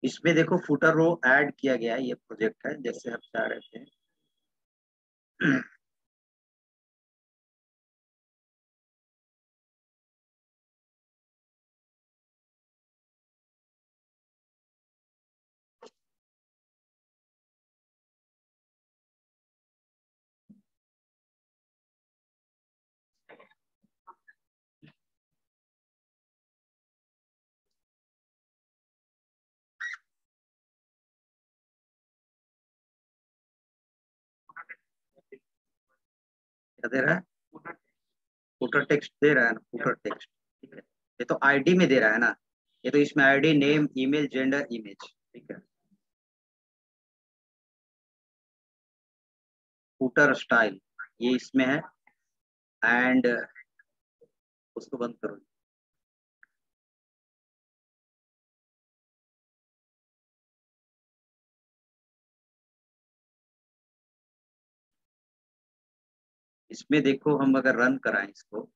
इसमें देखो फुटर रो ऐड किया गया है, ये प्रोजेक्ट है जैसे हम चाह रहे थे। क्या दे रहा है? फुटर टेक्स्ट दे रहा है ना, फुटर टेक्स्ट। ठीक है, ये तो आईडी में दे रहा है ना, ये तो इसमें ID, name, email, gender, image. ठीक है, फुटर स्टाइल ये इसमें है। एंड उसको बंद करो। इसमें देखो हम अगर रन कराएं इसको,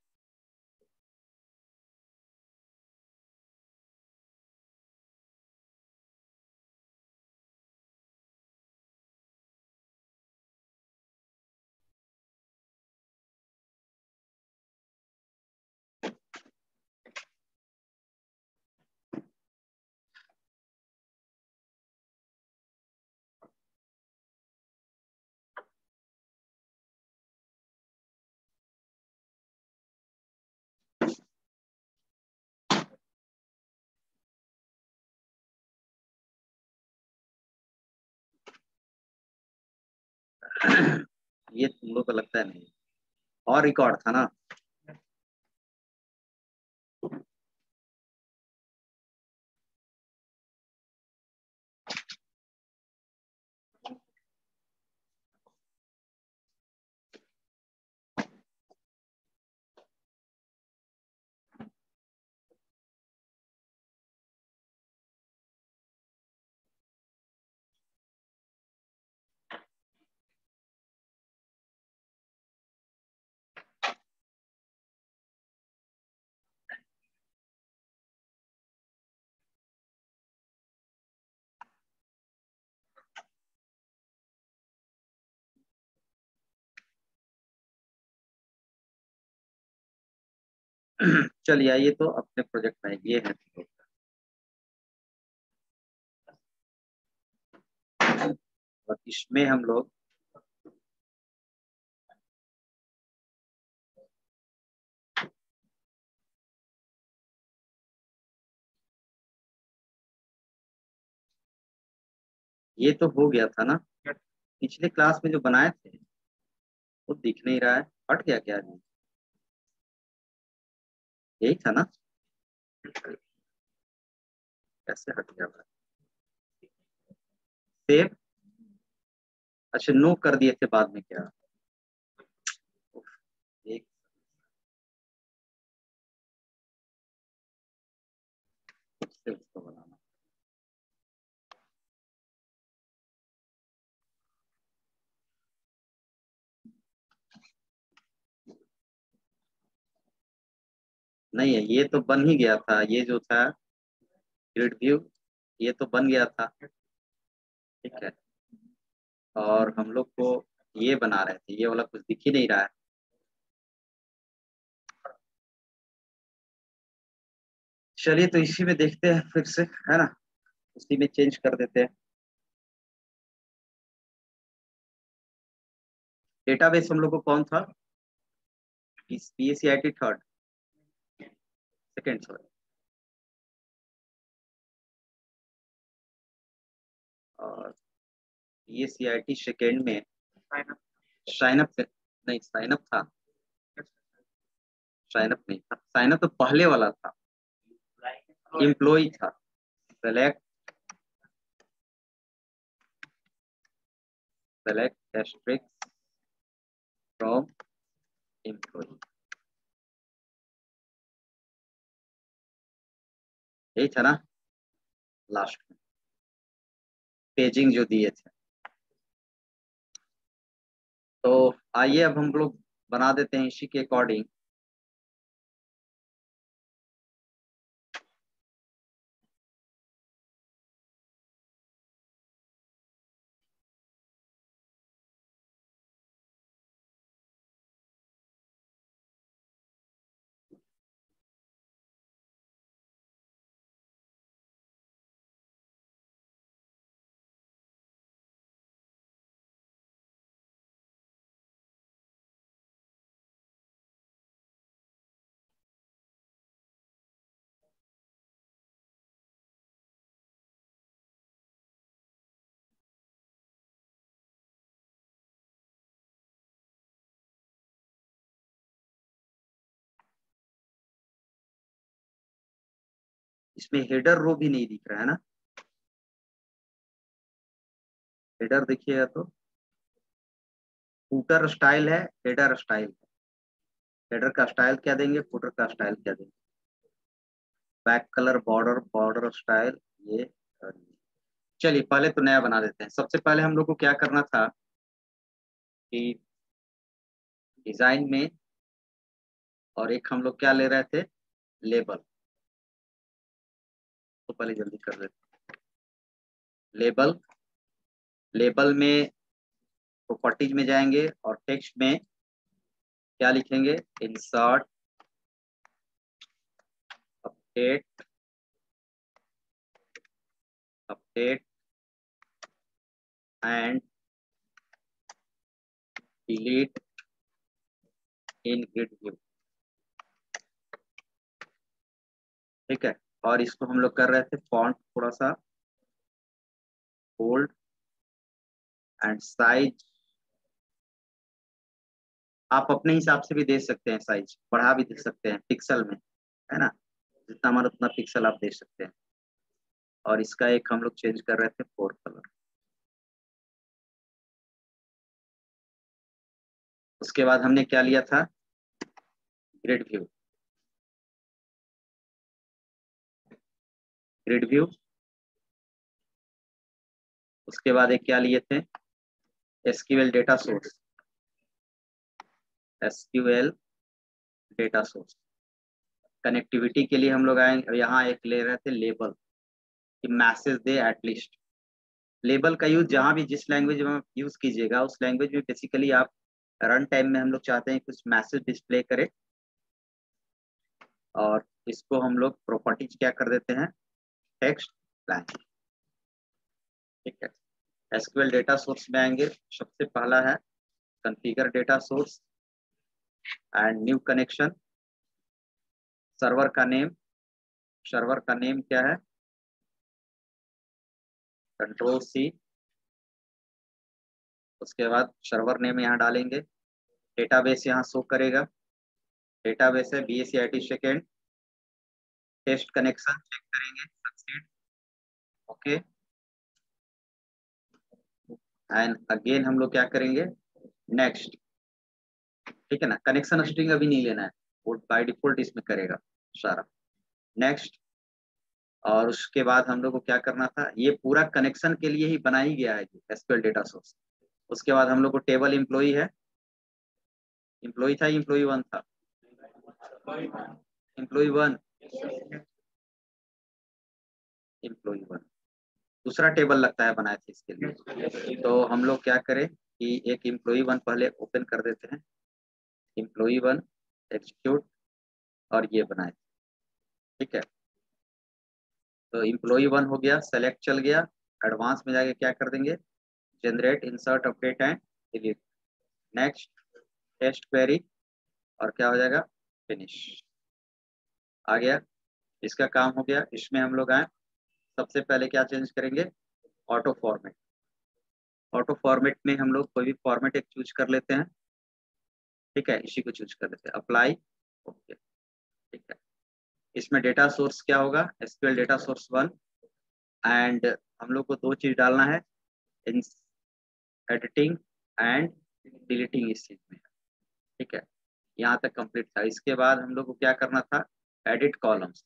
ये तुम लोग को लगता है नहीं, और रिकॉर्ड था ना। चलिए आइए तो अपने प्रोजेक्ट में ये है तुम लोग का। और इसमें हम लोग ये तो हो गया था ना, पिछले क्लास में जो बनाए थे वो दिख नहीं रहा है, हट गया क्या नहीं? यही था ना? कैसे हट गया भाई? सेव, अच्छा नो कर दिए थे बाद में क्या? उफ, एक से उसको बनाना। नहीं है, ये तो बन ही गया था, ये जो था ग्रिड व्यू, ये तो बन गया था। ठीक है, और हम लोग को ये बना रहे थे, ये वाला कुछ दिख ही नहीं रहा है। चलिए तो इसी में देखते हैं फिर से, है ना, उसी में चेंज कर देते हैं। डेटाबेस हम लोग को कौन था? P S C I T third, second sorry. और P S C I T second में साइन अप, नहीं साइन अप था, साइन अप नहीं था, साइन अप तो पहले वाला था, एम्प्लॉय था। Select, select asterisks from employ, यही था ना लास्ट में, पेजिंग जो दिए थे। तो आइए अब हम लोग बना देते हैं इसी के अकॉर्डिंग। इसमें हेडर रो भी नहीं दिख रहा है ना, हेडर देखिएगा तो फूटर स्टाइल है, हेडर स्टाइल है। हेडर का स्टाइल क्या देंगे, फूटर का स्टाइल क्या देंगे, back colour, border, border style, ये और ये। चलिए पहले तो नया बना देते हैं। सबसे पहले हम लोग को क्या करना था कि डिजाइन में, और एक हम लोग क्या ले रहे थे, लेबल। तो पहले जल्दी कर देते हैं। लेबल, लेबल में प्रॉपर्टीज में जाएंगे और टेक्स्ट में क्या लिखेंगे, insert update, update and delete in grid view. ठीक है, और इसको हम लोग कर रहे थे फॉन्ट थोड़ा सा बोल्ड एंड साइज आप अपने हिसाब से भी दे सकते हैं, साइज बढ़ा भी दे सकते हैं पिक्सल में, है ना, जितना मन उतना पिक्सल आप दे सकते हैं। और इसका एक हम लोग चेंज कर रहे थे 4 कलर। उसके बाद हमने क्या लिया था, ग्रिड व्यू, ग्रिड व्यू। उसके बाद एक क्या लिए थे, SQL data source, SQL data source. Connectivity के लिए हम लोग आए यहाँ एक ले रहे थे लेबल, कि मैसेज दे एटलीस्ट। लेबल का यूज जहाँ भी जिस लैंग्वेज में यूज कीजिएगा उस लैंग्वेज में बेसिकली आप रन टाइम में हम लोग चाहते हैं कुछ मैसेज डिस्प्ले करे। और इसको हम लोग प्रॉपर्टीज क्या कर देते हैं, टेक्स्ट ब्लैंक। ठीक है, एसक्यूएल डेटा सोर्स में आएंगे, सबसे पहला है configure data source and new connection. Server का नेम, सर्वर का नेम क्या है, कंट्रोल सी। उसके बाद सर्वर नेम यहाँ डालेंगे, डेटाबेस यहाँ शो करेगा, डेटाबेस है BACIT second. Test connection check करेंगे, सक्सीड, ओके। एंड अगेन हम लोग क्या करेंगे, नेक्स्ट। ठीक है ना, कनेक्शन स्ट्रिंग अभी नहीं लेना है, वो बाय डिफॉल्ट इसमें करेगा सारा। नेक्स्ट, और उसके बाद हम लोग को क्या करना था, ये पूरा कनेक्शन के लिए ही बना ही गया है एसक्यूएल डेटा सोर्स। उसके बाद हम लोग को टेबल एम्प्लॉई है, एम्प्लॉई था, एम्प्लॉई वन था, एम्प्लॉई वन, एम्प्लॉई वन। दूसरा टेबल लगता है बनाए थे इसके लिए, तो हम लोग क्या करें कि एक एम्प्लॉई वन पहले ओपन कर देते हैं, एम्प्लॉई वन एग्जीक्यूट, और ये बनाए। ठीक है, तो एम्प्लॉई वन हो गया, सेलेक्ट चल गया। एडवांस में जाके क्या कर देंगे, generate insert update and delete. Next, test query, और क्या हो जाएगा, फिनिश। आ गया, इसका काम हो गया। इसमें हम लोग आए, सबसे पहले क्या चेंज करेंगे, ऑटो फॉर्मेट। ऑटो फॉर्मेट में हम लोग कोई भी फॉर्मेट एक चूज कर लेते हैं। ठीक है, इसी को चूज कर लेते हैं, अप्लाई, ओके। ठीक है, इसमें डेटा सोर्स क्या होगा, SQL data source one. And हम लोग को दो चीज डालना है, एडिटिंग एंड डिलीटिंग इस चीज में। ठीक है, यहाँ तक कंप्लीट था। इसके बाद हम लोग को क्या करना था, एडिट कॉलम्स।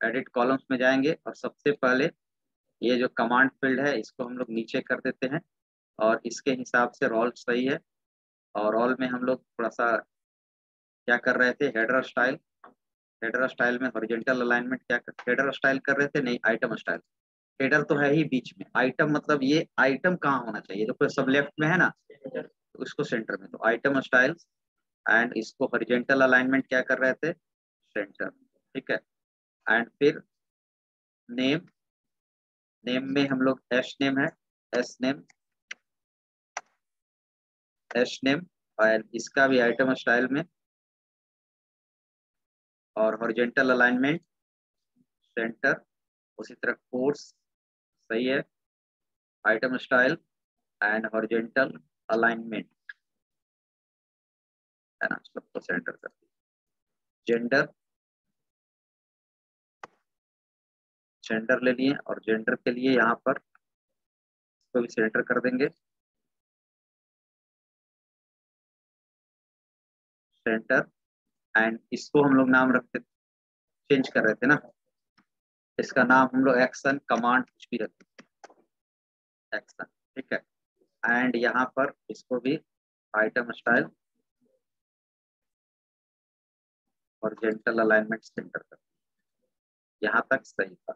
एडिट कॉलम्स में जाएंगे और सबसे पहले ये जो कमांड फील्ड है इसको हम लोग नीचे कर देते हैं, और इसके हिसाब से रोल सही है। और रोल में हम लोग थोड़ा सा क्या कर रहे थे, हेडर स्टाइल। हेडर स्टाइल में हॉरिजॉन्टल अलाइनमेंट क्या हेडर स्टाइल कर रहे थे, नहीं आइटम स्टाइल। हेडर तो है ही बीच में, आइटम मतलब ये आइटम कहाँ होना चाहिए, जो सब लेफ्ट में है ना, तो उसको सेंटर में, तो आइटम स्टाइल। एंड इसको हॉरिजॉन्टल अलाइनमेंट क्या कर रहे थे, सेंटर। ठीक है, एंड फिर नेम, नेम में हम लोग एस नेम है, एस नेम, एस नेम, और इसका भी आइटम स्टाइल में, और हॉरिजॉन्टल अलाइनमेंट सेंटर। उसी तरह कोर्स सही है, item style and horizontal alignment, है ना, सबको सेंटर कर दिया। जेंडर, जेंडर ले लिए और जेंडर के लिए यहाँ पर इसको भी सेंटर कर देंगे, सेंटर। एंड इसको हम लोग नाम रखते, चेंज कर रहे थे ना, इसका नाम हम लोग एक्शन कमांड कुछ भी रखते, एक्शन, ठीक है। एंड यहाँ पर इसको भी आइटम स्टाइल और जेंटल अलाइनमेंट सेंटर कर, यहाँ तक सही था,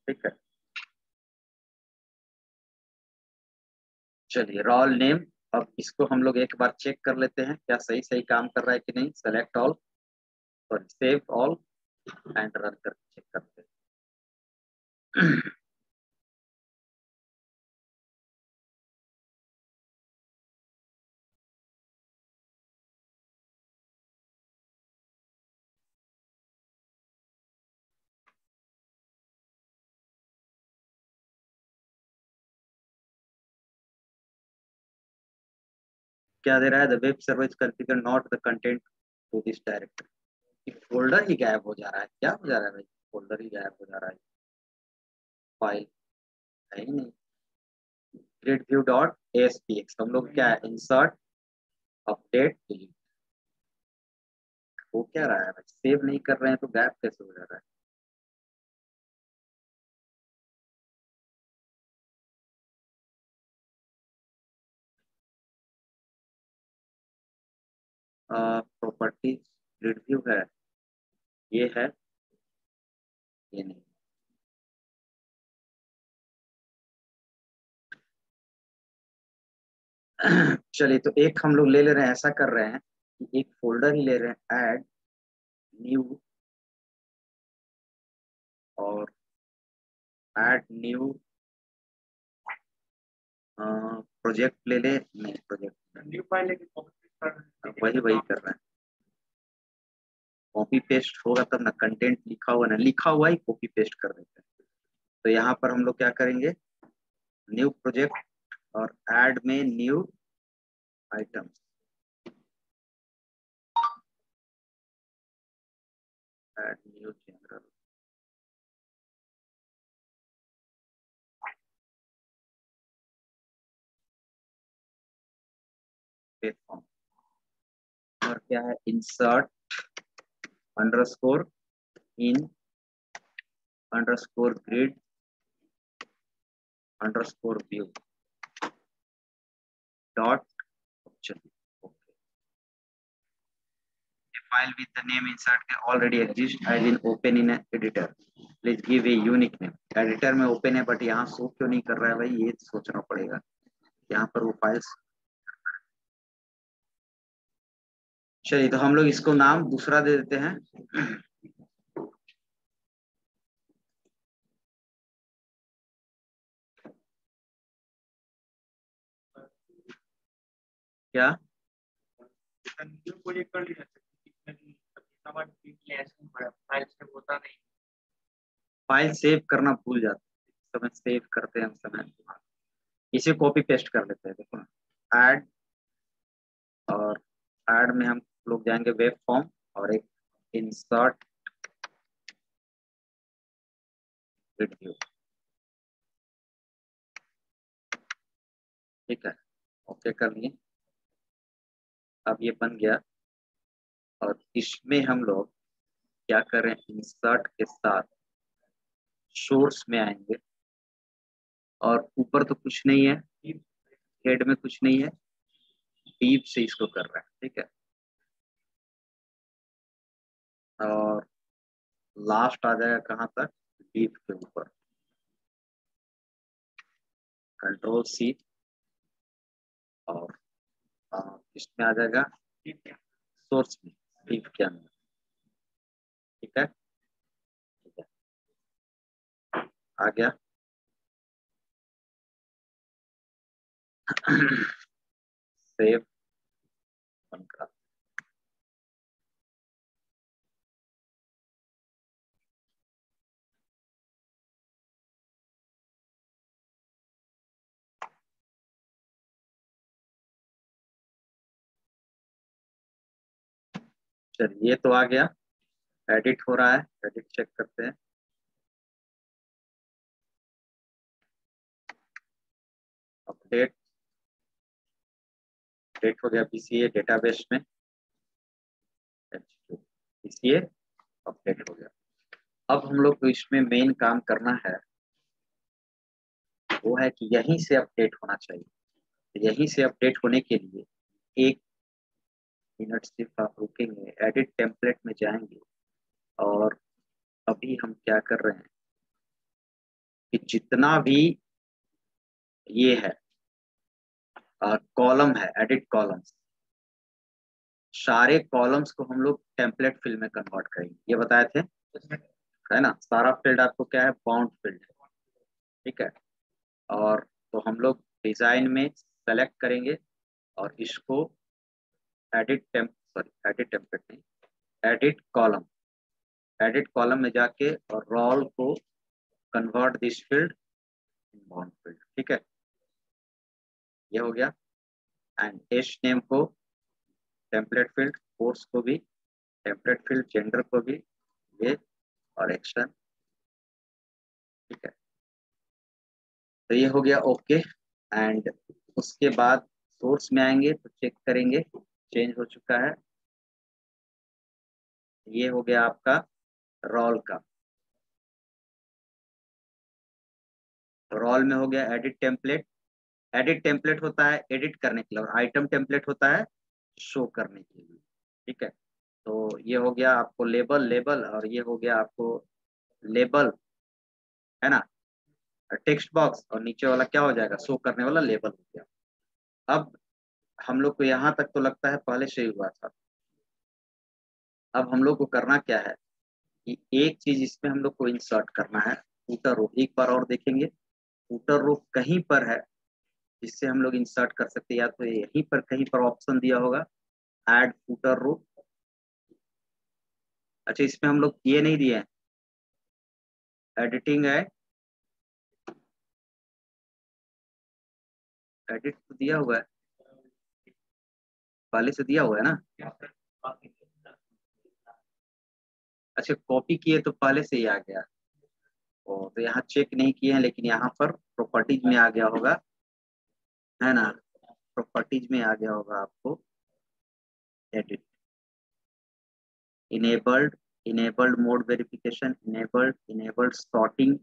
ठीक है। चलिए रोल नेम, अब इसको हम लोग एक बार चेक कर लेते हैं क्या सही सही काम कर रहा है कि नहीं। Select all, sorry save all and run करके चेक करते हैं। क्या दे रहा है, the web server is configure not the content to this directory. Folder ही गायब हो जा रहा है, क्या हो जा रहा है भाई, फोल्डर ही गायब हो जा रहा है, फाइल है ही नहीं। ग्रिड व्यू डॉट एएसपीएक्स हम लोग क्या है, इंसर्ट अपडेट डिलीट, वो क्या रहा है भाई, सेव नहीं कर रहे हैं तो गायब कैसे हो जा रहा है। प्रॉपर्टीज ग्रिड व्यू है, ये है, ये नहीं। चलिए तो एक हम लोग ले ले रहे हैं, ऐसा कर रहे हैं कि एक फोल्डर ही ले रहे हैं, ऐड न्यू, और ऐड न्यू प्रोजेक्ट ले ले, नहीं प्रोजेक्ट न्यू फाइल, वही वही कर रहे हैं, कॉपी पेस्ट होगा तब ना, कंटेंट लिखा हुआ ना, लिखा हुआ ही कॉपी पेस्ट कर देते हैं। तो यहाँ पर हम लोग क्या करेंगे, न्यू प्रोजेक्ट और ऐड में new items, add new general, platform, और क्या है, insert underscore in underscore grid underscore view dot option. File with the name insert can already exist as in open in an editor. Please give a unique name. Editor में open है but यहाँ show क्यों नहीं कर रहा है भाई, ये सोचना पड़ेगा। यहाँ पर वो फाइल्स, चलिए तो हम लोग इसको नाम दूसरा दे देते हैं। क्या फाइल सेव करना भूल जाते हैं, समय सेव करते हैं हम समय, इसे कॉपी पेस्ट कर लेते हैं, देखो ना, ऐड, और ऐड में हम लोग जाएंगे वेब फॉर्म और एक इंसर्ट वीडियो, ठीक है, ओके कर लिए। अब ये बन गया और इसमें हम लोग क्या करें, इंसर्ट के साथ सोर्स में आएंगे और ऊपर तो कुछ नहीं है, हेड में कुछ नहीं है, डीप से इसको कर रहा है, ठीक है। और लास्ट आ जाएगा कहाँ तक, डीप के ऊपर, कंट्रोल सी, और इसमें आ जाएगा सोर्स में, डीप के अंदर, ठीक है, ठीक है, आ गया। सेव बंद करा। चलिए ये तो आ गया, एडिट हो रहा है, एडिट चेक करते हैं। अपडेट, अपडेट हो गया बीसीए डेटाबेस में, बीसीए अपडेट हो गया। अब हम लोग को इसमें मेन काम करना है वो है कि यहीं से अपडेट होना चाहिए। तो यहीं से अपडेट होने के लिए एक मिनट सिर्फ आप रुकेंगे, एडिट टेम्पलेट में जाएंगे और अभी हम क्या कर रहे हैं कि जितना भी ये है कॉलम है, एडिट कॉलम्स, सारे कॉलम्स को हम लोग टेम्पलेट फील्ड में कन्वर्ट करेंगे, ये बताए थे है ना। सारा फील्ड आपको क्या है, बाउंड फील्ड है, ठीक है। और तो हम लोग डिजाइन में सेलेक्ट करेंगे और इसको एडिट टेम्पलेट नहीं, एडिट कॉलम, एडिट कॉलम में जाके और रोल को convert this field in bound field, ठीक है। ये हो गया। एंड एच नेम को टेम्पलेट फील्ड, कोर्स को भी टेम्पलेट फील्ड, जेंडर को भी ये, और एक्शन, ठीक है। तो ये हो गया ओके। एंड उसके बाद सोर्स में आएंगे तो चेक करेंगे चेंज हो चुका है। ये हो गया आपका रोल का, रोल में हो गया एडिट टेम्पलेट। एडिट टेम्पलेट होता है एडिट करने के लिए और आइटम टेम्पलेट होता है शो करने के लिए, ठीक है। तो ये हो गया आपको लेबल, लेबल, और ये हो गया आपको लेबल, है ना, टेक्स्ट बॉक्स, और नीचे वाला क्या हो जाएगा, शो करने वाला लेबल हो गया। अब हम लोग को यहाँ तक तो लगता है पहले से ही हुआ था। अब हम लोग को करना क्या है कि एक चीज इसमें हम लोग को इंसर्ट करना है, फूटर रो। एक बार और देखेंगे, फूटर रो कहीं पर है जिससे हम लोग इंसर्ट कर सकते हैं, या तो यहीं पर कहीं पर ऑप्शन दिया होगा ऐड फूटर रो। अच्छा, इसमें हम लोग ये नहीं दिए हैं, एडिटिंग है, एडिट तो दिया हुआ है, पहले से दिया हुआ है ना। अच्छा, कॉपी किए तो पहले से ही आ गया। तो यहाँ चेक नहीं किए हैं, लेकिन यहाँ पर प्रॉपर्टीज में आ गया होगा, है ना, प्रॉपर्टीज में आ गया होगा आपको edit, enabled, enabled mode verification, enabled, enabled sorting,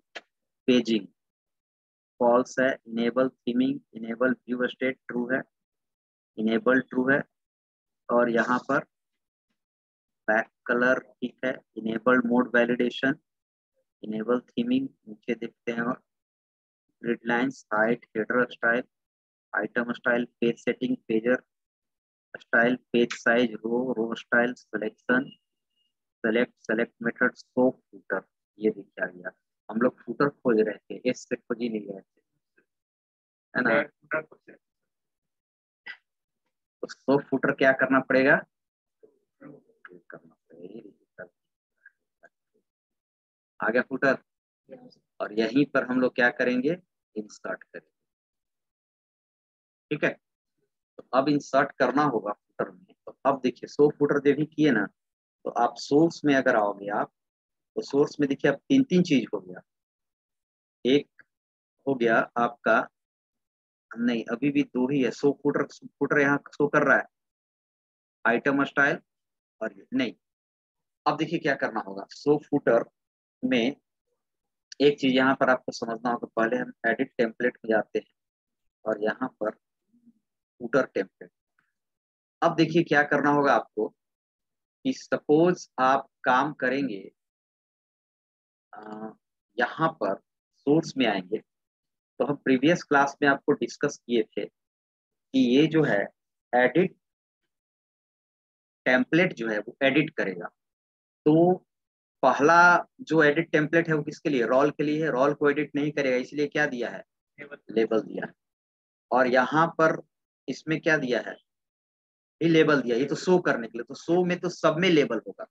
paging false है, enable theming, enable view state true है, इनेबल ट्रू है, और यहाँ पर बैक कलर ठीक है, enabled mode validation, enable theming, नीचे देखते हैं, और grid lines, height, header style, item style, page setting, pager style, page size, row style, selection, select, select method, show footer, ये दिख आ गया। हम लोग फूटर खोज रहे थे, एस से खोज ही नहीं रहे थे, है ना। तो शो फूटर क्या करना पड़ेगा, करना पड़ेगा, आ गया फूटर। और यहीं पर हम लोग क्या करेंगे, इंसर्ट करेंगे, ठीक है। तो अब इंसर्ट करना होगा फुटर में। तो अब देखिए शो फुटर जब भी किए ना, तो आप सोर्स में अगर आओगे आप, तो सोर्स में देखिए अब तीन तीन चीज हो गया। एक हो गया आपका, नहीं अभी भी दो ही है, शो फुटर, फुटर यहाँ शो कर रहा है, आइटम स्टाइल, और नहीं। अब देखिए क्या करना होगा, शो फुटर में एक चीज यहाँ पर आपको समझना होगा, पहले हम एडिट टेम्पलेट में जाते हैं और यहाँ पर फुटर टेम्पलेट। अब देखिए क्या करना होगा आपको कि सपोज आप काम करेंगे, यहाँ पर सोर्स में आएंगे। तो हम प्रीवियस क्लास में आपको डिस्कस किए थे कि ये जो है एडिट टेम्पलेट जो है वो एडिट करेगा। तो पहला जो एडिट टेम्पलेट है वो किसके लिए, रोल के लिए है। रोल को एडिट नहीं करेगा, इसलिए क्या दिया है, लेबल दिया है। और यहाँ पर इसमें क्या दिया है, ये लेबल दिया, ये तो शो करने के लिए। तो शो में तो सब में लेबल होगा।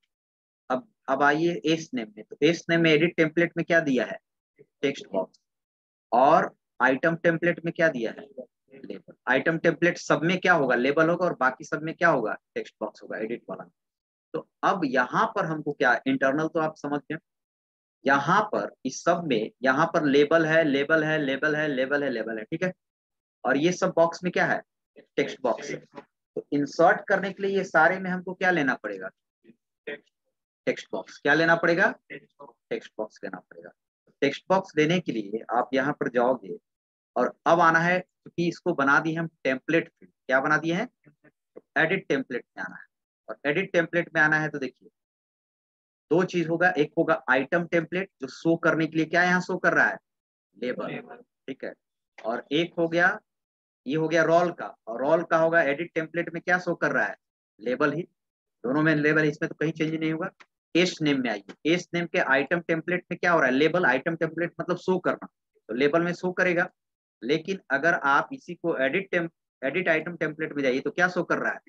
अब आइए एस नेम में, तो एस नेम में एडिट टेम्पलेट में क्या दिया है, टेक्स्ट बॉक्स। और आइटम टेम्पलेट में क्या दिया है, लेबल। आइटम टेम्पलेट सब में क्या होगा, लेबल होगा, और बाकी सब में क्या होगा, टेक्स्ट बॉक्स होगा, एडिट वाला। तो अब यहाँ पर हमको क्या, इंटरनल तो आप समझ गए। यहाँ पर इस सब में यहाँ पर लेबल है, लेबल है, लेबल है, लेबल है, लेबल है, ठीक है। और ये सब बॉक्स में क्या है, टेक्स्ट बॉक्स है। तो इंसर्ट करने के लिए ये सारे में हमको क्या लेना पड़ेगा, टेक्स्ट बॉक्स। क्या लेना पड़ेगा, टेक्स्ट बॉक्स लेना पड़ेगा। टेक्स्ट बॉक्स लेने के लिए आप यहाँ पर जाओगे और अब आना है, क्योंकि इसको बना दिए हम टेम्पलेट फील्ड। क्या बना दिए हैं, एडिट टेम्पलेट में आना है। और एडिट टेम्पलेट में आना है तो देखिए दो चीज होगा, एक होगा आइटम टेम्पलेट जो शो करने के लिए क्या यहाँ शो कर रहा है, लेबल, ठीक है। और एक हो गया, ये हो गया रोल का, और रोल का होगा एडिट टेम्पलेट में क्या शो कर रहा है, लेबल ही। दोनों में लेबल, इसमें तो कहीं चेंज नहीं होगा। एस नेम में आइए, एस नेम के आइटम टेम्पलेट में क्या हो रहा है, लेबल। आइटम टेम्पलेट मतलब शो करना, तो लेबल में शो करेगा। लेकिन अगर आप इसी को एडिट आइटम टेम्पलेट में जाइए तो क्या शो कर रहा है,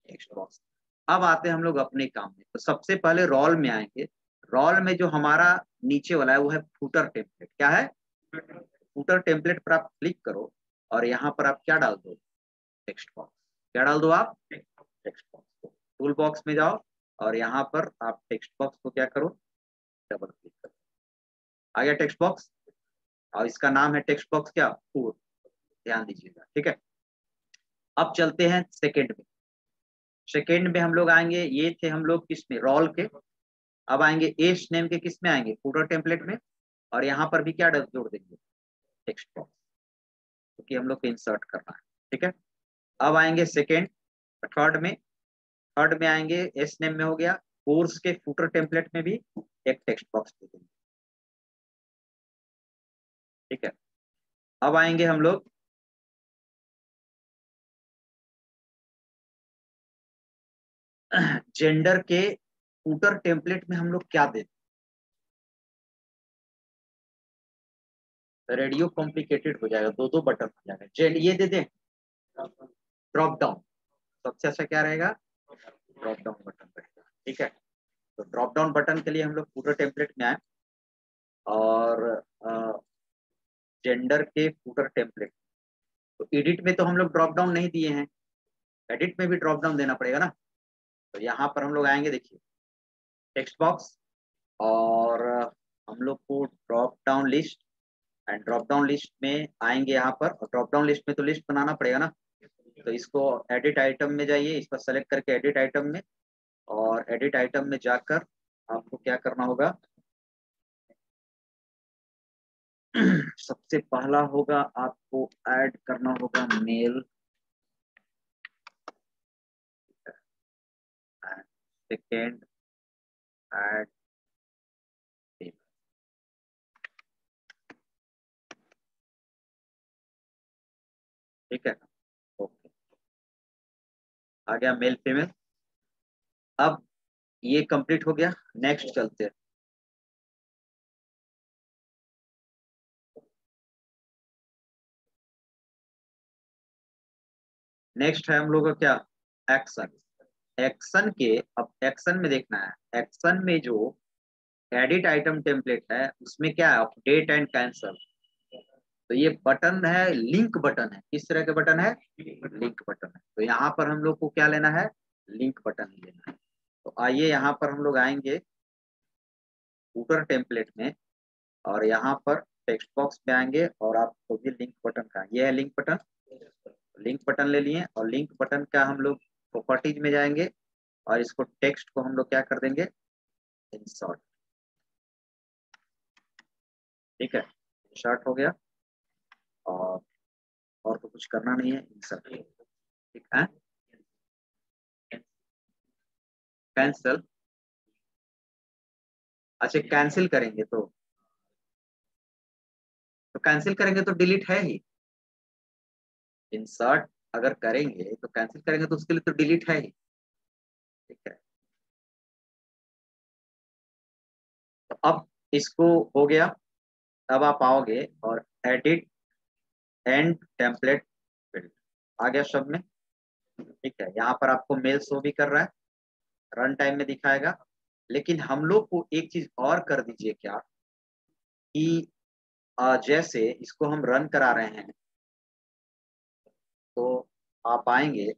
टेक्स्ट बॉक्स। अब आते हैं हम लोग अपने काम में, तो सबसे पहले रोल में आएंगे। रोल में जो हमारा नीचे वाला है वो है फूटर टेम्पलेट। क्या है, फूटर टेम्पलेट पर आप क्लिक करो और यहाँ पर आप क्या डाल दो, टेक्स्ट बॉक्स। क्या डाल दो आप, टेक्स्ट बॉक्स। टूल बॉक्स में जाओ और यहाँ पर आप टेक्स्ट बॉक्स को क्या करो, डबल क्लिक करो। आ गया टेक्स्ट बॉक्स, और इसका नाम है टेक्स्ट बॉक्स क्या, फूट। ध्यान दीजिएगा, ठीक है। अब चलते हैं सेकेंड में। सेकेंड में हम लोग आएंगे, ये थे हम लोग किस में, रोल के। अब आएंगे एस नेम के, किस में आएंगे, फूटर टेम्पलेट में। और यहाँ पर भी क्या जोड़ देंगे, टेक्स्ट बॉक्स, क्योंकि हम लोग को इंसर्ट करना है, ठीक है। अब आएंगे सेकेंड, थर्ड में। थर्ड में आएंगे, एस नेम में हो गया, कोर्स के फूटर टेम्पलेट में भी एक टेक्स्ट बॉक्स दे देंगे, ठीक है। अब आएंगे हम लोग जेंडर के फूटर टेम्पलेट में हम लोग क्या देते, रेडियो कॉम्प्लिकेटेड हो जाएगा, दो दो बटन हो जाएगा। जेंड ये दे दें, ड्रॉप डाउन, सबसे अच्छा क्या रहेगा, ड्रॉप डाउन बटन रहेगा, ठीक है। तो ड्रॉप डाउन बटन के लिए हम लोग फूटर टेम्पलेट में आए और जेंडर के फूटर टेम्पलेट। तो एडिट में तो हम लोग ड्रॉप डाउन नहीं दिए हैं, एडिट में भी ड्रॉप डाउन देना पड़ेगा ना। तो यहाँ पर हम लोग आएंगे, देखिए टेक्स्ट बॉक्स, और हम लोग को drop down list, and drop down list में आएंगे यहाँ पर। और ड्रॉप डाउन लिस्ट में तो लिस्ट बनाना पड़ेगा ना, तो इसको एडिट आइटम में जाइए, इस पर सेलेक्ट करके एडिट आइटम में, और एडिट आइटम में जाकर आपको क्या करना होगा, सबसे पहला होगा आपको ऐड करना होगा male, and second add female, ठीक है। ओके, आ गया मेल फीमेल। अब ये कंप्लीट हो गया, नेक्स्ट चलते हैं। नेक्स्ट है हम लोग का क्या, एक्शन। एक्शन के, अब एक्शन में देखना है, एक्शन में जो एडिट आइटम टेम्पलेट है उसमें क्या है, अपडेट एंड कैंसल। तो ये बटन है, लिंक बटन है। किस तरह के बटन है, लिंक बटन है। तो यहाँ पर हम लोग को क्या लेना है, लिंक बटन लेना है। तो आइए यहाँ पर हम लोग आएंगे फूटर टेम्पलेट में, और यहाँ पर टेक्स्ट बॉक्स में आएंगे और आपको भी लिंक बटन का, ये है लिंक बटन। लिंक बटन ले लिए, और लिंक बटन का हम लोग प्रॉपर्टीज में जाएंगे और इसको टेक्स्ट को हम लोग क्या कर देंगे, इंसर्ट, ठीक है। इंसर्ट हो गया, और तो कुछ करना नहीं है, इंसर्ट, ठीक है। कैंसिल, अच्छा कैंसिल करेंगे तो कैंसिल करेंगे तो डिलीट है ही। इंसर्ट अगर करेंगे तो कैंसिल करेंगे तो उसके लिए तो डिलीट है ही, ठीक है। तो अब इसको हो गया। अब आप आओगे और एडिट एंड टेम्पलेट फील्ड आ गया सब में, ठीक है। यहाँ पर आपको मेल शो भी कर रहा है, रन टाइम में दिखाएगा। लेकिन हम लोग को एक चीज और कर दीजिए क्या, कि जैसे इसको हम रन करा रहे हैं, तो आप आएंगे,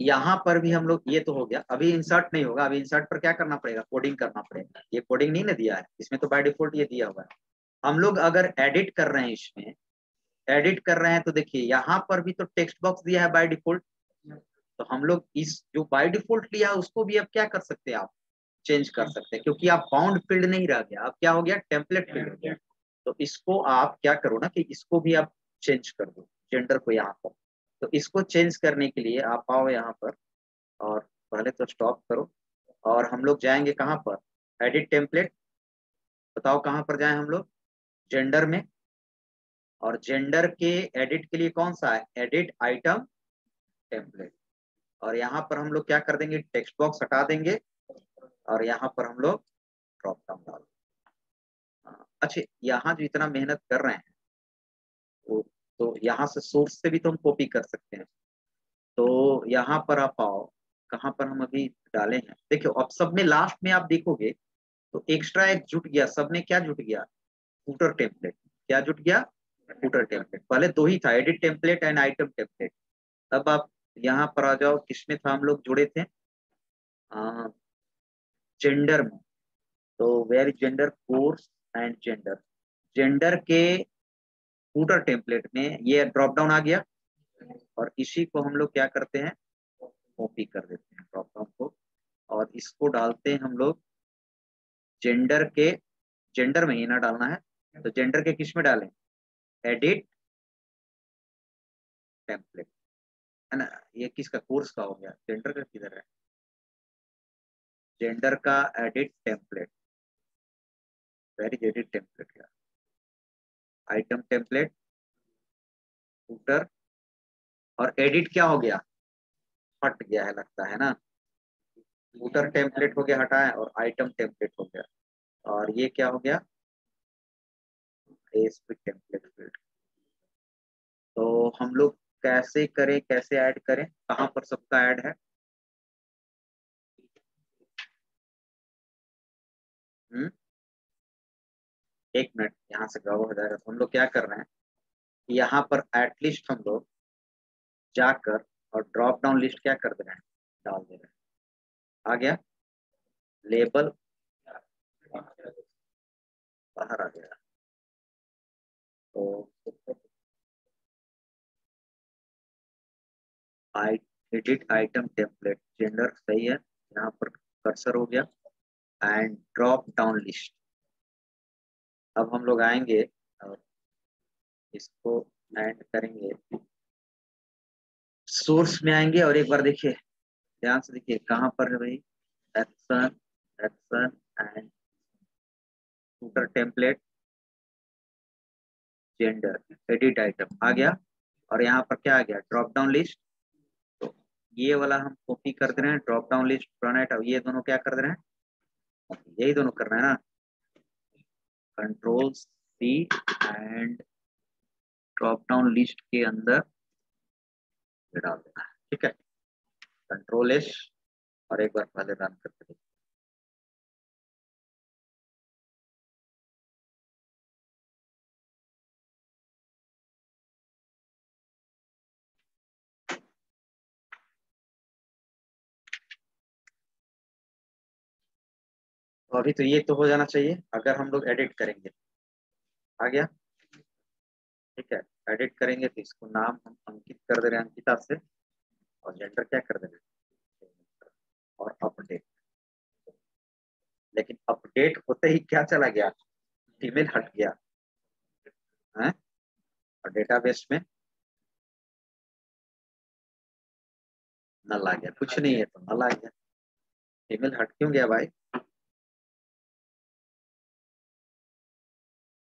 यहाँ पर भी हम लोग, ये तो हो गया, अभी इंसर्ट नहीं होगा, अभी इंसर्ट पर क्या करना पड़ेगा, कोडिंग करना पड़ेगा। ये कोडिंग नहीं ना दिया है इसमें, तो बाय डिफॉल्ट ये दिया हुआ है। हम लोग अगर एडिट कर रहे हैं, इसमें एडिट कर रहे हैं, तो देखिए यहाँ पर भी तो टेक्स्ट बॉक्स दिया है बाय डिफॉल्ट। तो हम लोग इस जो बाय डिफॉल्ट लिया है उसको भी अब क्या कर सकते हैं, आप चेंज कर सकते हैं, क्योंकि आप बाउंड फील्ड नहीं रह गया, अब क्या हो गया, टेम्पलेट फील्ड हो गया। तो इसको आप क्या करो ना, कि इसको भी आप चेंज कर दो, जेंडर को यहाँ पर। तो इसको चेंज करने के लिए आप आओ यहाँ पर, और पहले तो स्टॉप करो, और हम लोग जाएंगे कहाँ पर, एडिट टेम्पलेट। बताओ कहाँ पर जाएं हम लोग, जेंडर में। और जेंडर के एडिट के लिए कौन सा है, एडिट आइटम टेम्पलेट। और यहाँ पर हम लोग क्या कर देंगे, टेक्स्ट बॉक्स हटा देंगे, और यहाँ पर हम लोग ड्रॉप डाउन डाल देंगे। अच्छा, यहाँ जो इतना मेहनत कर रहे हैं वो, तो यहाँ से सोर्स से भी तो हम कॉपी कर सकते हैं। तो यहाँ पर आप आओ, कहाँ पर हम अभी डाले हैं, देखियो अब सब में लास्ट में आप देखोगे तो एक्स्ट्रा एक जुट गया, सब में क्या जुट गया, फूटर टेम्पलेट। क्या जुट गया, फूटर टेम्पलेट। पहले दो ही था, edit template and item template. अब आप यहाँ पर आ जाओ, किसमें था हम लोग जुड़े थे, जेंडर में। तो where is gender, course and gender. Gender के फूटर टेम्पलेट में ये ड्रॉप डाउन आ गया, और इसी को हम लोग क्या करते हैं, कॉपी कर देते हैं ड्रॉप डाउन को, और इसको डालते हैं हम लोग जेंडर के, जेंडर में ही ना डालना है, तो जेंडर के किस में डालें, एडिट टेम्पलेट, है ना। ये किसका, कोर्स का हो गया, जेंडर का किधर है, जेंडर का edit template, very edit template का आइटम टेम्पलेट, फूटर, और एडिट क्या हो गया, हट गया है लगता है ना। फूटर टेम्पलेट हो गया हटाए, और आइटम टेम्पलेट हो गया, और ये क्या हो गया, एएसपी टेम्पलेट फील्ड। तो हम लोग कैसे करें, कैसे ऐड करें, कहाँ पर सबका ऐड है, हम्म, एक मिनट, यहाँ से गड़बड़ हो जाएगा। तो हम लोग क्या कर रहे हैं, यहाँ पर एटलीस्ट हम लोग जाकर और ड्रॉप डाउन लिस्ट क्या कर दे रहे हैं, डाल दे रहे हैं। आ गया लेबल, बाहर आ गया। तो I edit item template, gender सही है, यहाँ पर कर्सर हो गया, एंड ड्रॉप डाउन लिस्ट। अब हम लोग आएंगे और इसको ऐड करेंगे, सोर्स में आएंगे, और एक बार देखिए, ध्यान से देखिए कहाँ पर है भाई, action, action and footer template, gender, edit item आ गया, और यहाँ पर क्या आ गया, ड्रॉप डाउन लिस्ट। तो ये वाला हम कॉपी कर दे रहे हैं, ड्रॉप डाउन लिस्ट प्रोनेट, और ये दोनों क्या कर दे रहे हैं, यही दोनों करना है ना, control C, and drop down list के अंदर ये डाल देना है, ठीक है, कंट्रोल एस, और एक बार पहले रन करके देखिए। तो अभी तो ये तो हो जाना चाहिए, अगर हम लोग एडिट करेंगे, आ गया, ठीक है। एडिट करेंगे तो इसको नाम हम अंकित कर दे रहे हैं, अंकिता से, और जेंडर क्या कर दे रहे हैं, और अपडेट। लेकिन अपडेट होते ही क्या चला गया, फीमेल हट गया है, और डेटाबेस में नल आ गया, कुछ नहीं है तो नल आ गया, फीमेल हट क्यों गया भाई।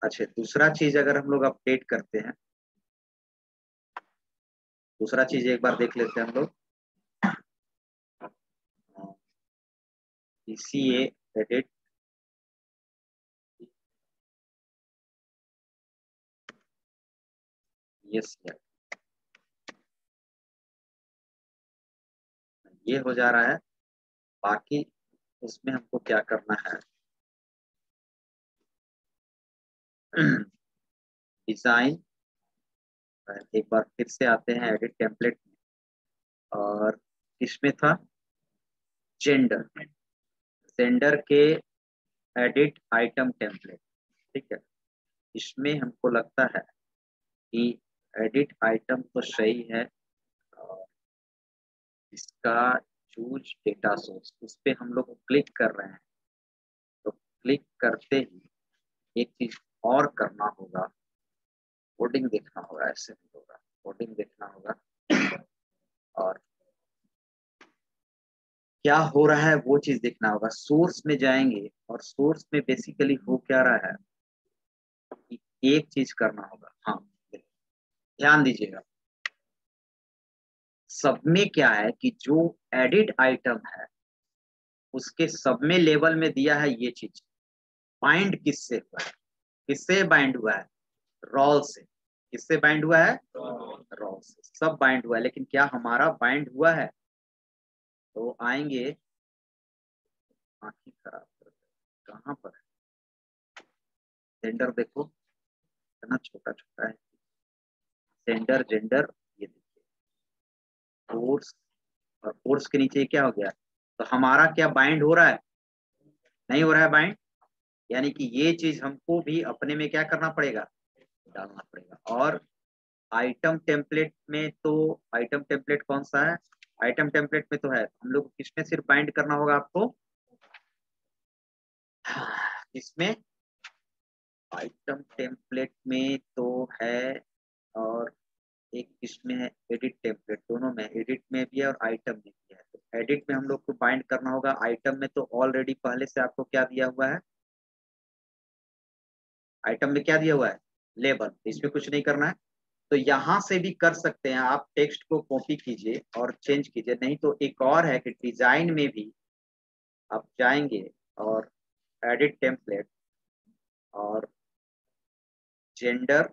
अच्छा, दूसरा चीज अगर हम लोग अपडेट करते हैं, दूसरा चीज एक बार देख लेते हैं हम लोग, पीसीए एडिट, यस, ये हो जा रहा है। बाकी उसमें हमको क्या करना है, डिजाइन, एक बार फिर से आते हैं एडिट टेम्पलेट, और किसमें था? जेंडर, जेंडर के एडिट आइटम टेम्पलेट। ठीक है, इसमें हमको लगता है कि एडिट आइटम तो सही है, और इसका चूज डेटा सोर्स, उस पे हम लोग क्लिक कर रहे हैं। तो क्लिक करते ही एक चीज और करना होगा, कोडिंग देखना होगा, ऐसे नहीं होगा, कोडिंग देखना होगा। और क्या हो रहा है वो चीज देखना होगा। सोर्स में जाएंगे और सोर्स में बेसिकली हो क्या रहा है कि एक चीज करना होगा। हाँ, ध्यान दीजिएगा, सब में क्या है कि जो एडिट आइटम है उसके सब में लेवल में दिया है ये चीज, बाइंड किससे हुआ है? किससे बाइंड हुआ है? रॉल से। किससे बाइंड हुआ है? रॉल से सब बाइंड हुआ है, लेकिन क्या हमारा बाइंड हुआ है? तो आएंगे, आंखें खराब कर दे। कहाँ पर है जेंडर? देखो इतना छोटा छोटा है जेंडर। जेंडर ये देखिए, कोर्स, और कोर्स के नीचे क्या हो गया? तो हमारा क्या बाइंड हो रहा है? नहीं हो रहा है बाइंड। यानी कि ये चीज हमको भी अपने में क्या करना पड़ेगा? डालना पड़ेगा। और आइटम टेम्पलेट में तो, आइटम टेम्पलेट कौन सा है? आइटम टेम्पलेट में तो है, हम लोग किसमें सिर्फ बाइंड करना होगा आपको? किसमें? आइटम टेम्पलेट में तो है, और एक इसमें है एडिट टेम्पलेट। दोनों में, एडिट में भी है और आइटम में भी है। तो एडिट में हम लोग को बाइंड करना होगा, आइटम में तो ऑलरेडी पहले से आपको क्या दिया हुआ है? आइटम में क्या दिया हुआ है? लेबल। इसमें कुछ नहीं करना है। तो यहाँ से भी कर सकते हैं आप, टेक्स्ट को कॉपी कीजिए और चेंज कीजिए। नहीं तो एक और है कि डिजाइन में भी आप जाएंगे और एडिट टेम्पलेट और जेंडर,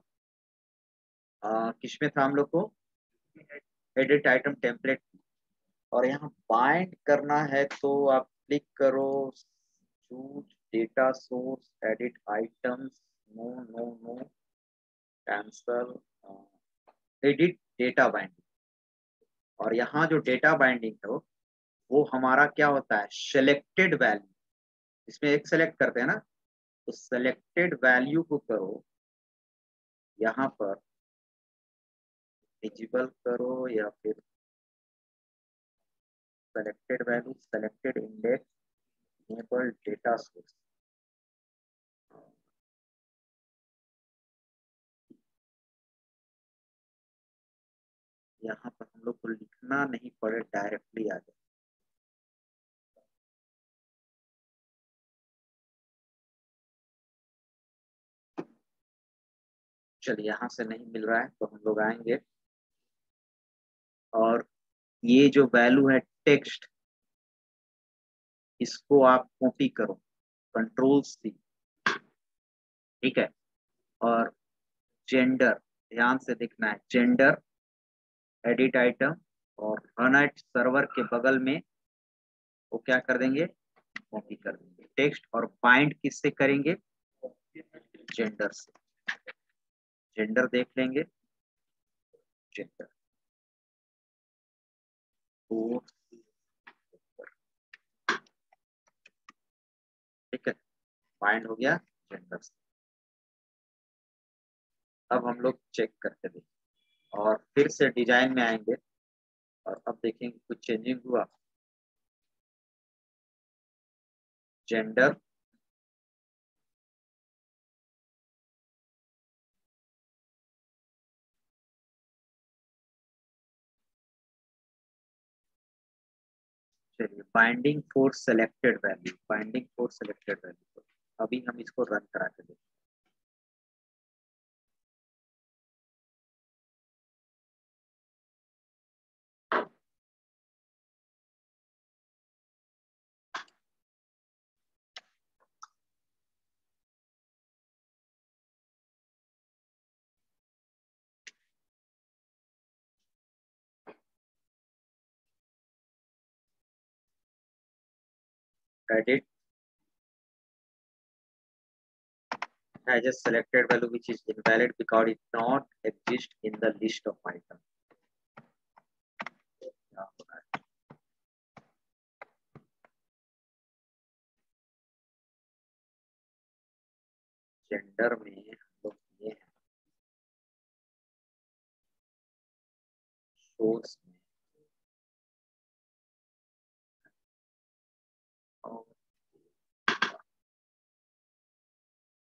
किसमें था हम लोग को? Edit item template. और यहाँ बाइंड करना है तो आप क्लिक करो, choose data source, edit items, no no no, cancel, edit data binding. और यहाँ जो डेटा बाइंडिंग है वो हमारा क्या होता है? Selected value. इसमें एक सेलेक्ट करते हैं ना, तो सेलेक्टेड वैल्यू को करो यहाँ पर, विजिबल करो, या फिर selected value, selected index, enable data source. यहाँ पर हम लोग को लिखना नहीं पड़े, डायरेक्टली आ जाए। चलिए, यहाँ से नहीं मिल रहा है तो हम लोग आएंगे, और ये जो वैल्यू है टेक्स्ट, इसको आप कॉपी करो, कंट्रोल सी। ठीक है, और जेंडर, ध्यान से देखना है, जेंडर, एडिट आइटम, और रन सर्वर के बगल में वो क्या कर देंगे? कॉपी कर देंगे टेक्स्ट। और बाइंड किससे करेंगे? जेंडर से। जेंडर देख लेंगे, जेंडर तो, ठीक है, बाइंड हो गया जेंडर से। अब हम लोग चेक करके देखें, और फिर से डिजाइन में आएंगे, और अब देखेंगे कुछ चेंजिंग हुआ। जेंडर, चलिए, binding for selected value, binding for selected value, अभी हम इसको रन करा के देखें। Edit has a selected value which is invalid because it not exist in the list of items। क्या हो रहा है? जेंडर में हम लोग ये हैं सोर्स में और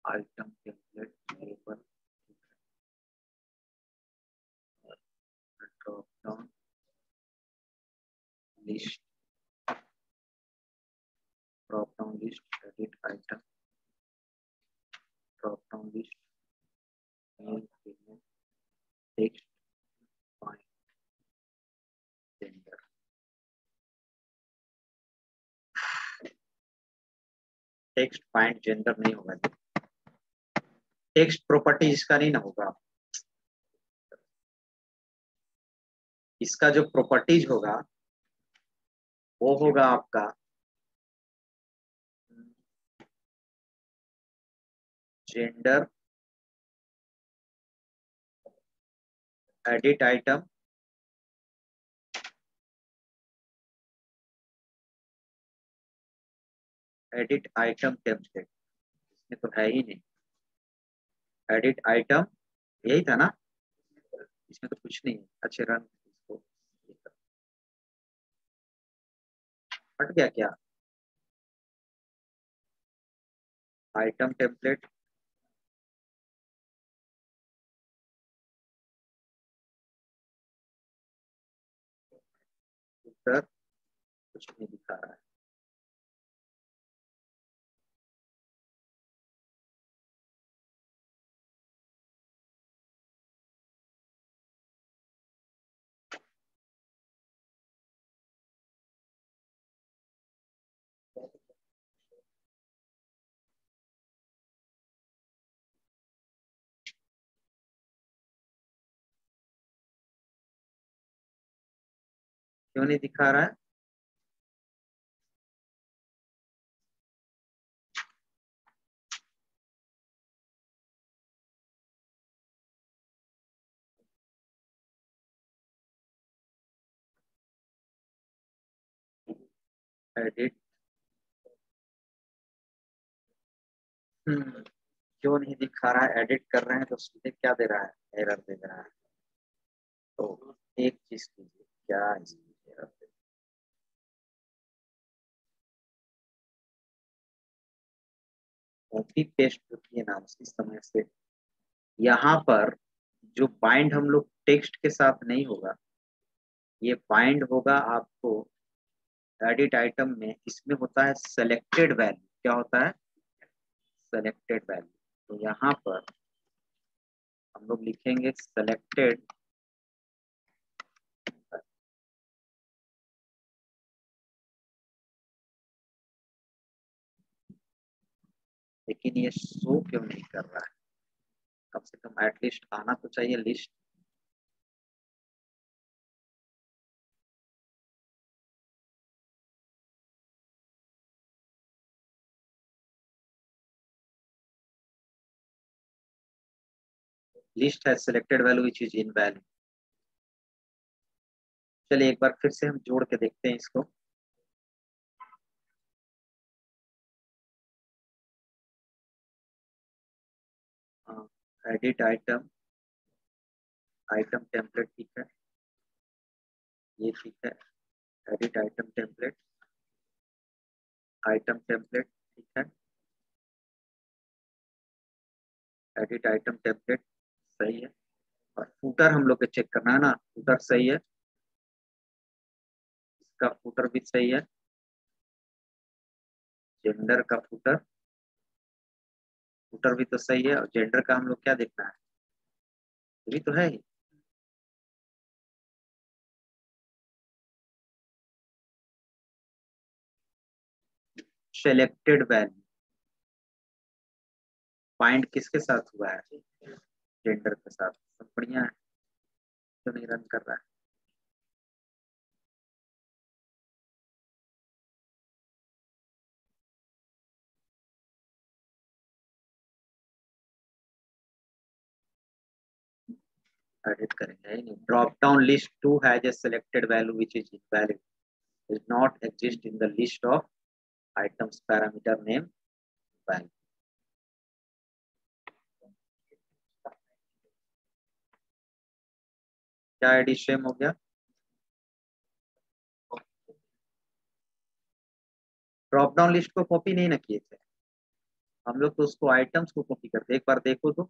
item template label drop down list edit item drop down list male female text find gender. Text find gender नहीं होगा, टेक्स्ट प्रॉपर्टी इसका नहीं ना होगा। इसका जो प्रॉपर्टीज होगा वो होगा आपका gender edit item edit item template, इसमें तो है ही नहीं एडिट आइटम, यही था ना, इसमें तो कुछ नहीं है। अच्छे रन इसको, हट गया क्या आइटम टेम्पलेट उत्तर कुछ नहीं दिखा रहा है। क्यों नहीं दिखा रहा है? एडिट क्यों नहीं दिखा रहा है? एडिट कर रहे हैं तो सीधे क्या दे रहा है? एरर दे रहा है। तो एक चीज कीजिए, क्या इसकी एरर दे, कॉपी पेस्ट होती है नाम से समय से। यहाँ पर जो बाइंड हम लोग टेक्स्ट के साथ नहीं होगा, ये बाइंड होगा आपको एडिट आइटम में। इसमें होता है सेलेक्टेड वैल्यू। क्या होता है? Selected value. तो यहाँ पर हम लोग लिखेंगे सेलेक्टेड, लेकिन ये शो क्यों नहीं कर रहा है? कम से कम एटलीस्ट आना तो चाहिए लिस्ट। लिस्ट है selected value which is in value. चलिए एक बार फिर से हम जोड़ के देखते हैं इसको। एडिट आइटम, आइटम टेम्पलेट ठीक है, ये ठीक है। Edit item template, item template ठीक है। एडिट आइटम टेम्पलेट सही है। और फूटर हम लोग को चेक करना है ना, फूटर सही है, इसका फूटर भी सही है। जेंडर का फूटर, फूटर भी तो सही है। और जेंडर का हम लोग क्या देखना है? ये भी तो है ही। सेलेक्टेड वैल्यू फाइंड किसके साथ हुआ है? जेंडर के साथ। सब बढ़िया है, तो नहीं रन कर रहा है। एडिट करेंगे, drop down list two has a selected value which is invalid, does not exist in the list of items parameter name value। क्या आईडी सेम हो गया? ड्रॉप डाउन लिस्ट को कॉपी नहीं ना किए थे हम लोग, तो उसको आइटम्स को कॉपी करते। एक बार देखो तो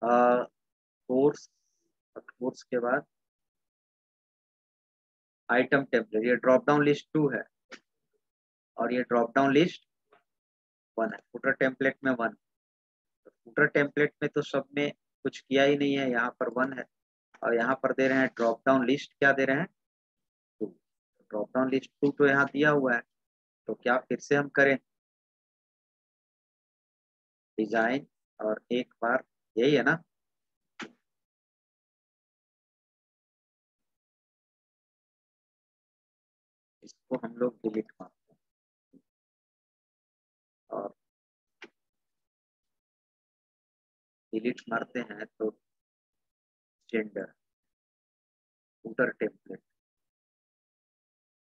कोर्स, कोर्स के बाद आइटम टेम्पलेट, ये ड्रॉप डाउन लिस्ट 2 है और ये ड्रॉप डाउन लिस्ट 1 है। फुटर टेम्पलेट में 1, तो फुटर टेम्पलेट में तो सब में कुछ किया ही नहीं है, यहाँ पर 1 है और यहाँ पर दे रहे हैं ड्रॉप डाउन लिस्ट, क्या दे रहे हैं 2। ड्रॉप डाउन लिस्ट 2 तो यहाँ दिया हुआ है, तो क्या फिर से हम करें डिजाइन और एक बार, यही है ना, इसको हम लोग डिलीट मारते हैं और डिलीट मारते हैं तो जेंडर, फुटर टेम्पलेट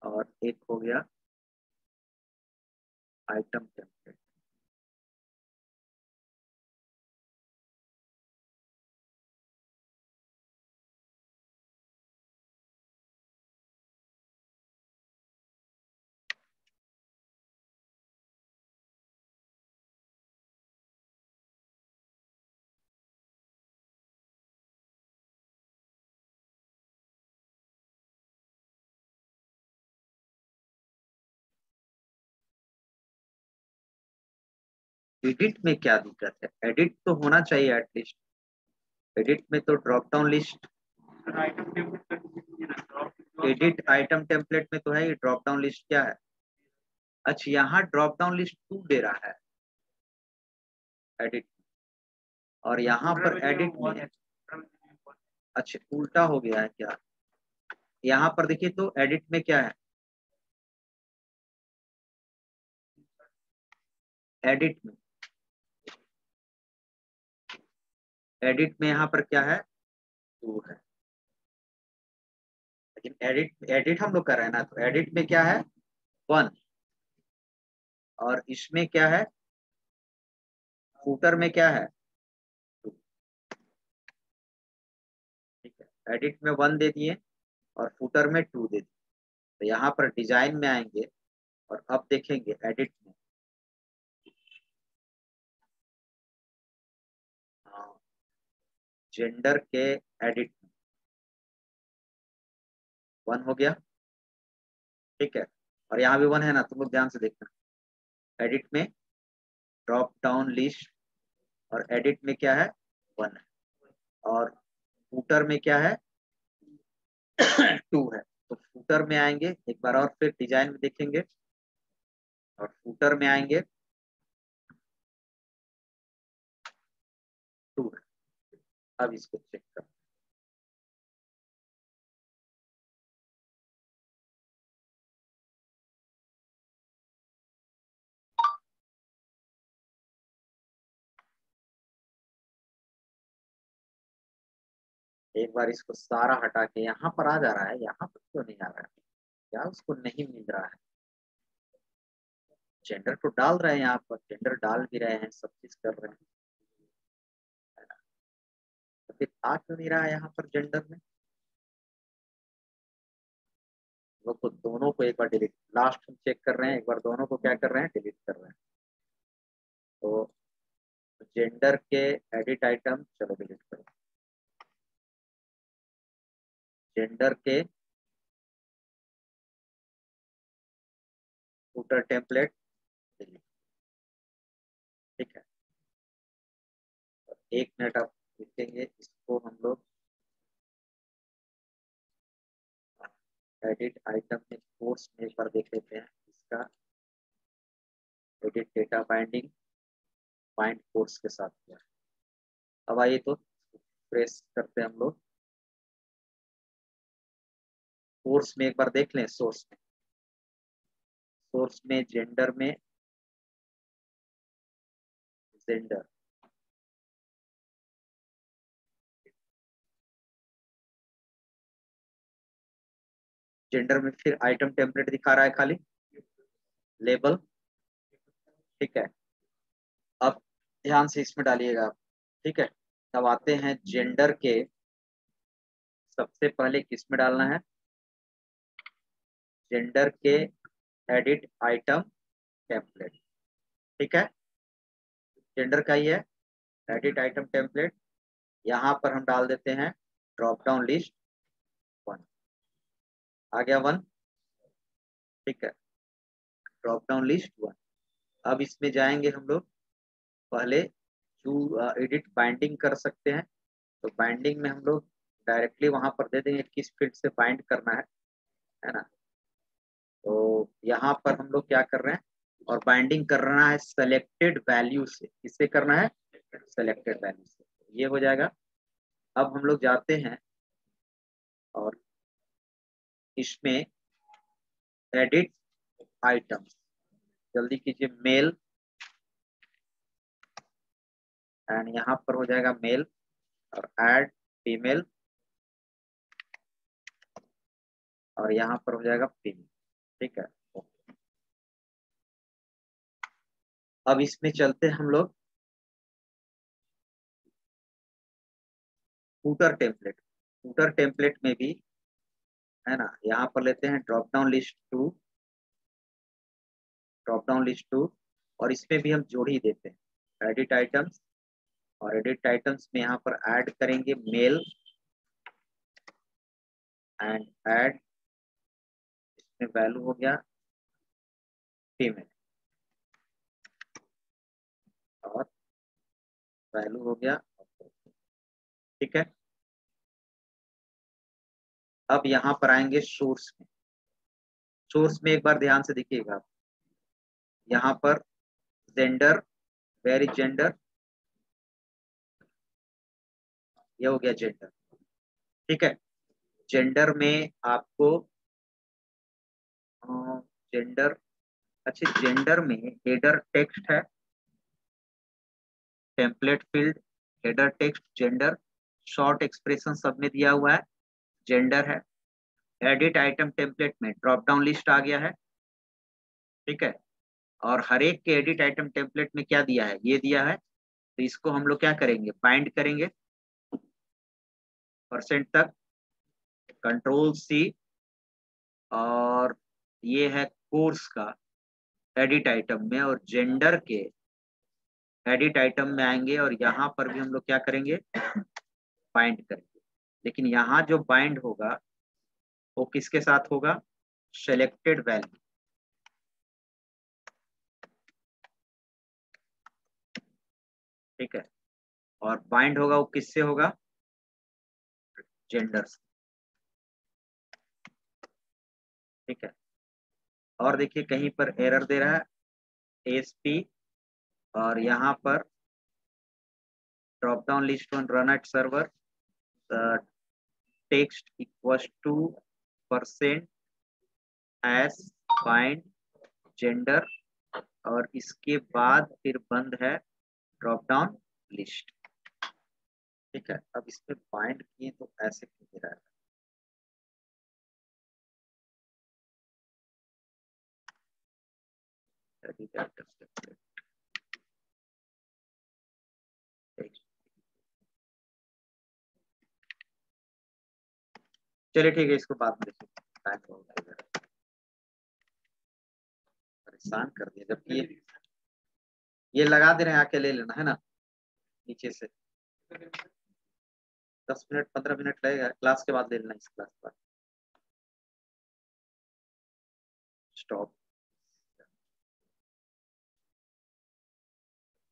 और एक हो गया आइटम टेम्पलेट। एडिट में क्या दिक्कत है? एडिट तो होना चाहिए एटलीस्ट। एडिट में तो drop down list, edit item template में तो है, ये ड्रॉप डाउन लिस्ट क्या है? अच्छा, यहाँ ड्रॉप डाउन लिस्ट 2 दे रहा है एडिट, और यहाँ पर एडिट में, अच्छा उल्टा हो गया है क्या? यहाँ पर देखिए तो एडिट में क्या है, एडिट में, एडिट में यहाँ पर क्या है 2 है, लेकिन एडिट, एडिट हम लोग कर रहे हैं ना, तो एडिट में क्या है 1 और इसमें क्या है, फूटर में क्या है 2। ठीक है, एडिट में 1 दे दिए और फूटर में 2 दे दिए। तो यहाँ पर डिजाइन में आएंगे और अब देखेंगे एडिट में, जेंडर के एडिट में 1 हो गया। ठीक है, और यहाँ भी 1 है ना, तुम लोग ध्यान से देखना। एडिट में ड्रॉप डाउन लिस्ट और एडिट में क्या है 1 है और फूटर में क्या है 2 है। तो फूटर में आएंगे एक बार और फिर डिजाइन में देखेंगे और फूटर में आएंगे 2 है। अब इसको चेक कर, एक बार इसको सारा हटा के यहाँ पर आ जा रहा है, यहाँ पर क्यों नहीं आ रहा है? क्या उसको नहीं मिल रहा है? जेंडर तो डाल रहे हैं, यहाँ पर जेंडर डाल भी रहे हैं, सब चीज कर रहे हैं, तो फिर आ क्यों नहीं रहा है यहाँ पर जेंडर में? लोग तो दोनों को एक बार डिलीट, लास्ट हम चेक कर रहे हैं, एक बार दोनों को क्या कर रहे हैं डिलीट कर रहे हैं। तो जेंडर के एडिट आइटम, चलो डिलीट करो, जेंडर के फूटर टेम्पलेट डिलीट। ठीक है, एक मिनट आप देखेंगे इसको हम लोग एडिट आइटम में कोर्स में एक बार देख लेते हैं इसका, edit data binding bind course के साथ किया। अब आइए तो प्रेस करते हैं हम लोग, कोर्स में एक बार देख लें, सोर्स में, सोर्स में जेंडर में, जेंडर जेंडर में फिर आइटम टेम्पलेट दिखा रहा है खाली, लेबल। ठीक है, अब ध्यान से इसमें डालिएगा आप। ठीक है, तब आते हैं जेंडर के सबसे पहले किस में डालना है, जेंडर के एडिट आइटम टेम्पलेट। ठीक है, जेंडर का ही है एडिट आइटम टेम्पलेट। यहाँ पर हम डाल देते हैं ड्रॉप डाउन लिस्ट 1, आ गया 1। ठीक है, ड्रॉप डाउन लिस्ट 1। अब इसमें जाएंगे हम लोग, पहले जो एडिट बाइंडिंग कर सकते हैं, तो बाइंडिंग में हम लोग डायरेक्टली वहां पर दे देंगे किस फील्ड से बाइंड करना है ना। तो यहाँ पर हम लोग क्या कर रहे हैं, और बाइंडिंग करना है सेलेक्टेड वैल्यू से। किससे करना है, सेलेक्टेड वैल्यू से, ये हो जाएगा। अब हम लोग जाते हैं और इसमें एडिट आइटम्स, जल्दी कीजिए, मेल, एंड यहाँ पर हो जाएगा मेल, और ऐड फीमेल, और यहाँ पर हो जाएगा फीमेल। ठीक है, अब इसमें चलते हैं हम लोग फूटर टेम्पलेट। फूटर टेम्पलेट में भी है ना, यहाँ पर लेते हैं drop down list 2, drop down list 2, और इसमें भी हम जोड़ ही देते हैं एडिट आइटम्स, और एडिट आइटम्स में यहाँ पर ऐड करेंगे मेल एंड ऐड, इसमें वैल्यू हो गया फीमेल, और वैल्यू हो गया। ठीक है, अब यहाँ पर आएंगे सोर्स में। सोर्स में एक बार ध्यान से देखिएगा, यहाँ पर जेंडर, वेर इज जेंडर, ये हो गया जेंडर। ठीक है, जेंडर में आपको जेंडर, अच्छा जेंडर में हेडर टेक्स्ट है, template field, header text, gender, short expression सब में दिया हुआ है, जेंडर है। एडिट आइटम टेम्पलेट में ड्रॉप डाउन लिस्ट आ गया है। ठीक है, और हर एक के एडिट आइटम टेम्पलेट में क्या दिया है, ये दिया है। तो इसको हम लोग क्या करेंगे, बाइंड करेंगे परसेंट तक, कंट्रोल सी, और ये है कोर्स का एडिट आइटम में, और जेंडर के एडिट आइटम में आएंगे, और यहाँ पर भी हम लोग क्या करेंगे, बाइंड करेंगे। लेकिन यहाँ जो बाइंड होगा वो किसके साथ होगा, सेलेक्टेड वैल्यू। ठीक है, और बाइंड होगा वो किससे होगा, जेंडर से। ठीक है, और देखिए कहीं पर एरर दे रहा है ASP, और यहाँ पर drop down list 1 run at server, text equals two percent S bind gender, और इसके बाद फिर बंद है ड्रॉप डाउन लिस्ट। ठीक है, अब इसमें बाइंड किए तो ऐसे क्यों दे रहा है, चलिए ठीक है, इसको बाद में देखिए। परेशान कर दिया, जबकि ये लगा दे रहे हैं, आके ले लेना है ना नीचे से। 10 मिनट 15 मिनट लगेगा, क्लास के बाद ले लेना, इस क्लास के बाद। स्टॉप।